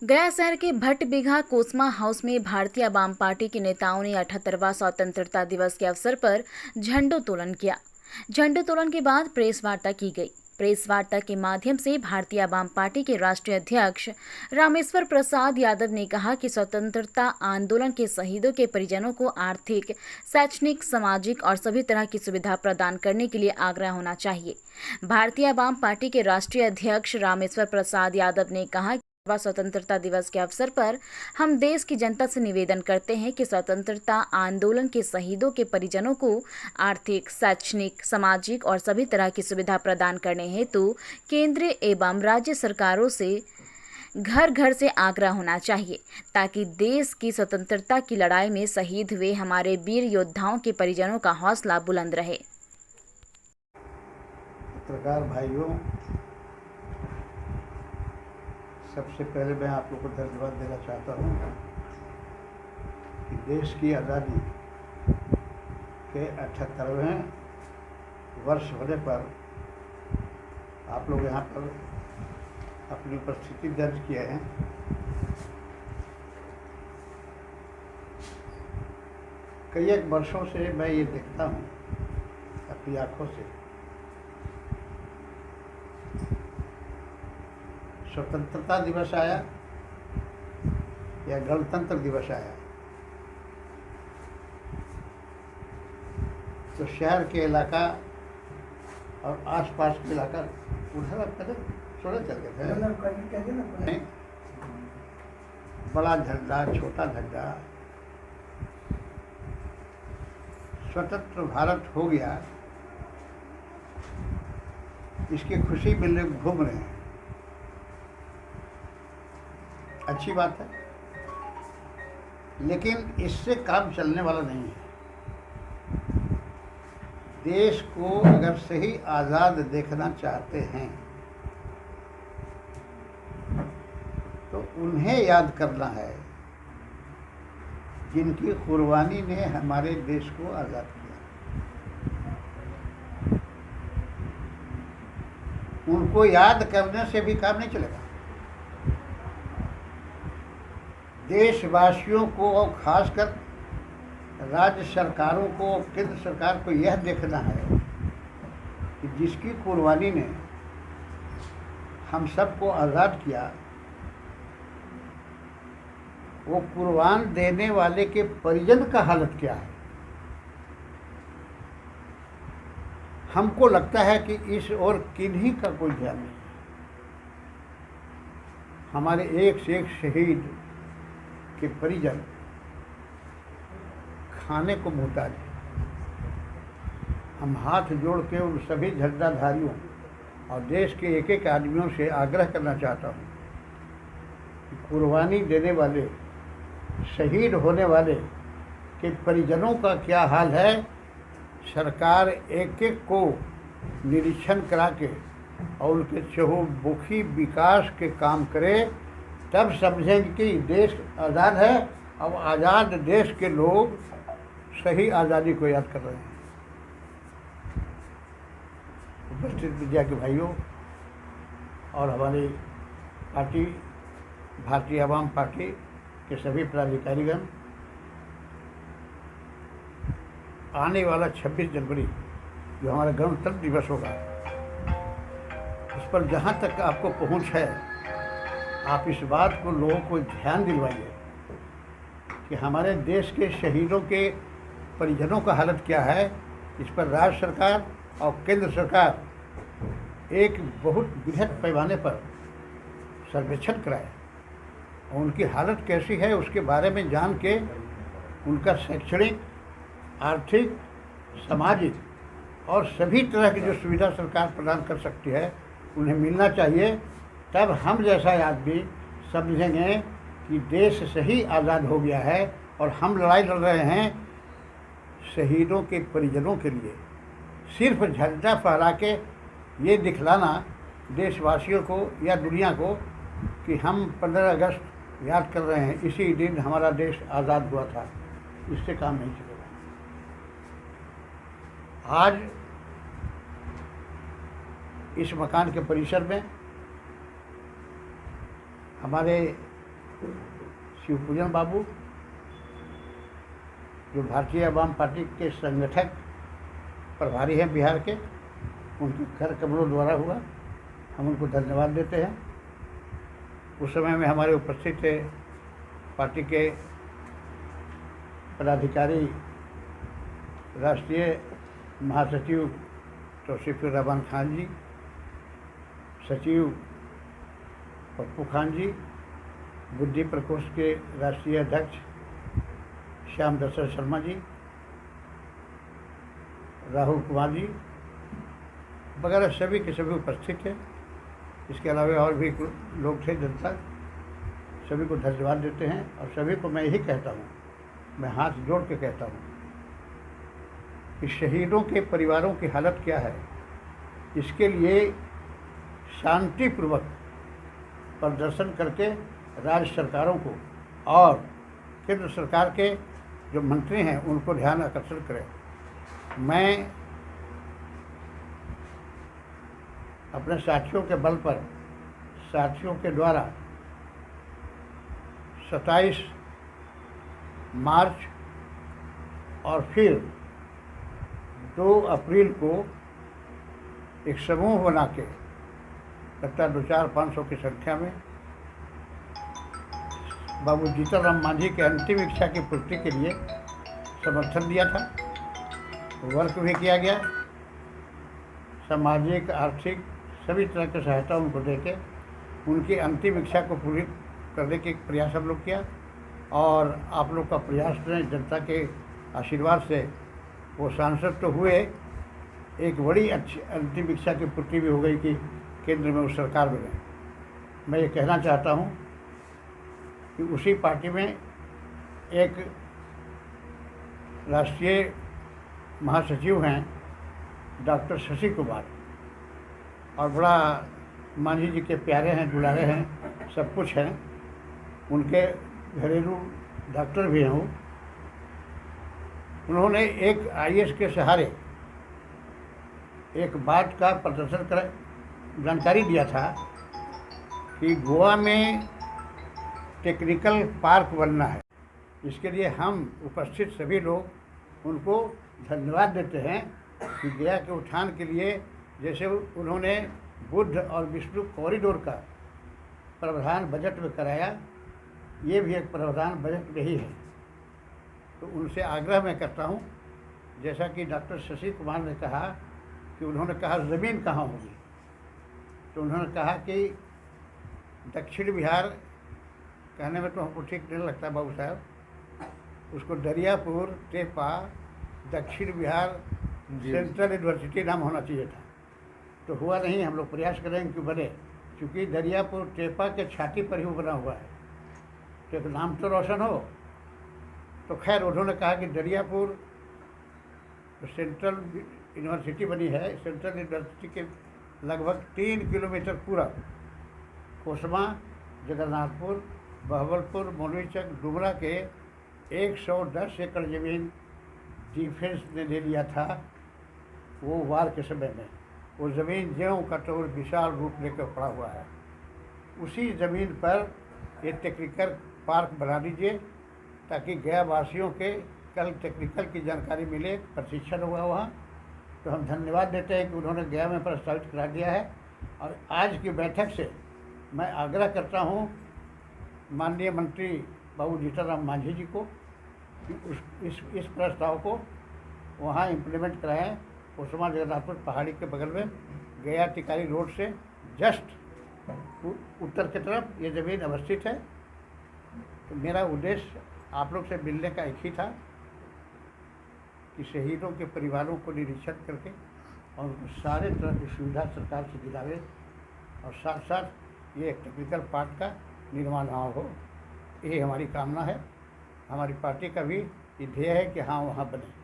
गया शहर के भट्टबिगहा कोसमा हाउस में भारतीय आवाम पार्टी के नेताओं ने 78वां स्वतंत्रता दिवस के अवसर पर झंडोत्तोलन किया। झंडोत्तोलन के बाद प्रेस वार्ता की गई। प्रेस वार्ता के माध्यम से भारतीय आवाम पार्टी के राष्ट्रीय अध्यक्ष रामेश्वर प्रसाद यादव ने कहा कि स्वतंत्रता आंदोलन के शहीदों के परिजनों को आर्थिक, शैक्षणिक, सामाजिक और सभी तरह की सुविधा प्रदान करने के लिए आग्रह होना चाहिए। भारतीय आवाम पार्टी के राष्ट्रीय अध्यक्ष रामेश्वर प्रसाद यादव ने कहा, स्वतंत्रता दिवस के अवसर पर हम देश की जनता से निवेदन करते हैं कि स्वतंत्रता आंदोलन के शहीदों के परिजनों को आर्थिक, शैक्षणिक, सामाजिक और सभी तरह की सुविधा प्रदान करने हेतु केंद्र एवं राज्य सरकारों से घर घर से आग्रह होना चाहिए, ताकि देश की स्वतंत्रता की लड़ाई में शहीद हुए हमारे वीर योद्धाओं के परिजनों का हौसला बुलंद रहे। पत्रकार भाइयों, सबसे पहले मैं आप लोगों को धन्यवाद देना चाहता हूँ कि देश की आज़ादी के 78वें वर्ष होने पर आप लोग यहाँ पर अपनी उपस्थिति दर्ज किए हैं। कई एक वर्षों से मैं ये देखता हूँ अपनी आँखों से, स्वतंत्रता दिवस आया या गणतंत्र दिवस आया तो शहर के इलाका और आसपास के इलाका उधर थोड़ा चल गए थे। बड़ा झंडा, छोटा झंडा, स्वतंत्र भारत हो गया, इसकी खुशी मिलने घूम रहे हैं। अच्छी बात है, लेकिन इससे काम चलने वाला नहीं है। देश को अगर सही आज़ाद देखना चाहते हैं तो उन्हें याद करना है जिनकी कुर्बानी ने हमारे देश को आज़ाद किया। उनको याद करने से भी काम नहीं चलेगा। देशवासियों को और खासकर राज्य सरकारों को, केंद्र सरकार को यह देखना है कि जिसकी कुर्बानी ने हम सबको आज़ाद किया, वो कुर्बान देने वाले के परिजन का हालत क्या है। हमको लगता है कि इस और किन्हीं का कोई ध्यान नहीं। हमारे एक से एक शहीद के परिजन खाने को मुहताज हैं। हम हाथ जोड़ के उन सभी झंडाधारियों और देश के एक एक आदमियों से आग्रह करना चाहता हूँ कि कुर्बानी देने वाले, शहीद होने वाले के परिजनों का क्या हाल है, सरकार एक एक को निरीक्षण करा के और उनके चहुमुखी विकास के काम करे, तब समझेंगे कि देश आज़ाद है और आज़ाद देश के लोग सही आज़ादी को याद कर रहे हैं। उपस्थित मीडिया के भाइयों और हमारी पार्टी भारतीय आवाम पार्टी के सभी पदाधिकारीगण, आने वाला 26 जनवरी जो हमारा गणतंत्र दिवस होगा, उस पर जहाँ तक आपको पहुँच है, आप इस बात को लोगों को ध्यान दिलवाइए कि हमारे देश के शहीदों के परिजनों का हालत क्या है। इस पर राज्य सरकार और केंद्र सरकार एक बहुत बृहद पैमाने पर सर्वेक्षण कराए और उनकी हालत कैसी है उसके बारे में जान के उनका शैक्षणिक, आर्थिक, सामाजिक और सभी तरह की जो सुविधा सरकार प्रदान कर सकती है उन्हें मिलना चाहिए। तब हम जैसा आदमी समझेंगे कि देश सही आज़ाद हो गया है और हम लड़ाई लड़ रहे हैं शहीदों के परिजनों के लिए। सिर्फ झंडा फहरा के ये दिखलाना देशवासियों को या दुनिया को कि हम 15 अगस्त याद कर रहे हैं, इसी दिन हमारा देश आज़ाद हुआ था, इससे काम नहीं चलेगा। आज इस मकान के परिसर में हमारे शिवपूजन बाबू, जो भारतीय आवाम पार्टी के संगठक प्रभारी हैं बिहार के, उनके कर कमलों द्वारा हुआ। हम उनको धन्यवाद देते हैं। उस समय में हमारे उपस्थित थे पार्टी के पदाधिकारी, राष्ट्रीय महासचिव तौसीफुर रहमान खान जी, सचिव पप्पू खान जी, बुद्धि प्रकोष्ठ के राष्ट्रीय अध्यक्ष श्याम दशरथ शर्मा जी, राहुल कुमार जी वगैरह सभी के सभी उपस्थित थे। इसके अलावा और भी लोग थे, जनता। सभी को धन्यवाद देते हैं और सभी को मैं यही कहता हूँ, मैं हाथ जोड़ के कहता हूँ कि शहीदों के परिवारों की हालत क्या है, इसके लिए शांतिपूर्वक प्रदर्शन करके राज्य सरकारों को और केंद्र सरकार के जो मंत्री हैं उनको ध्यान आकर्षण करें। मैं अपने साथियों के बल पर, साथियों के द्वारा 27 मार्च और फिर 2 अप्रैल को एक समूह बना के लगता है 200-500 की संख्या में बाबू जीतन राम मांझी के अंतिम इच्छा की पूर्ति के लिए समर्थन दिया था। वर्क भी किया गया, सामाजिक आर्थिक सभी तरह की सहायता उनको देके उनकी अंतिम इच्छा को पूरी करने के प्रयास हम लोग किया। और आप लोग का प्रयास ने, जनता के आशीर्वाद से वो सांसद तो हुए, एक बड़ी अच्छी अंतिम इच्छा की पूर्ति भी हो गई कि केंद्र में वो सरकार बने। मैं ये कहना चाहता हूँ कि उसी पार्टी में एक राष्ट्रीय महासचिव हैं डॉक्टर शशि कुमार, और बड़ा मांझी जी के प्यारे हैं, दुलारे हैं, सब कुछ हैं। उनके घरेलू डॉक्टर भी हैं। उन्होंने एक IAS के सहारे एक बात का प्रदर्शन कर जानकारी दिया था कि गोवा में टेक्निकल पार्क बनना है। इसके लिए हम उपस्थित सभी लोग उनको धन्यवाद देते हैं कि गया के उत्थान के लिए जैसे उन्होंने बुद्ध और विष्णु कॉरिडोर का प्रावधान बजट में कराया, ये भी एक प्रावधान बजट में ही है। तो उनसे आग्रह मैं करता हूँ, जैसा कि डॉक्टर शशि कुमार ने कहा कि उन्होंने कहा ज़मीन कहाँ होगी, तो उन्होंने कहा कि दक्षिण बिहार, कहने में तो हमको ठीक नहीं लगता बाबू साहब, उसको दरियापुर टेपा दक्षिण बिहार सेंट्रल यूनिवर्सिटी नाम होना चाहिए था। तो हुआ नहीं। हम लोग प्रयास करेंगे कि बने, क्योंकि दरियापुर टेपा के छाती पर ही वो बना हुआ है, तो एक नाम तो रोशन हो। तो खैर उन्होंने कहा कि दरियापुर सेंट्रल यूनिवर्सिटी बनी है। सेंट्रल यूनिवर्सिटी के लगभग 3 किलोमीटर पूरा कोसमा, जगन्नाथपुर, बहवलपुर, मोनीचक, डुमरा के 110 एकड़ ज़मीन डिफेंस ने ले लिया था वो वार के समय में। वो ज़मीन ज्यों का त्यों विशाल रूप लेकर पड़ा हुआ है। उसी ज़मीन पर ये टेक्निकल पार्क बना दीजिए ताकि गया वासियों के कल टेक्निकल की जानकारी मिले, प्रशिक्षण हुआ वहाँ। तो हम धन्यवाद देते हैं कि उन्होंने गया में प्रस्तावित करा दिया है। और आज की बैठक से मैं आग्रह करता हूँ माननीय मंत्री बाबू जीतन राम मांझी जी को कि इस प्रस्ताव को वहाँ इम्प्लीमेंट कराएं। कोसमा जगन्नाथपुर पहाड़ी के बगल में गया टिकारी रोड से जस्ट उत्तर की तरफ ये ज़मीन अवस्थित है। तो मेरा उद्देश्य आप लोग से मिलने का एक ही था कि शहीदों के परिवारों को निरीक्षण करके और उनको सारे तरह की सुविधा सरकार से दिलावे, और साथ साथ ये टेक्निकल पार्क का निर्माण वहाँ हो। ये हमारी कामना है। हमारी पार्टी का भी ये ध्येय है कि हाँ वहाँ बने।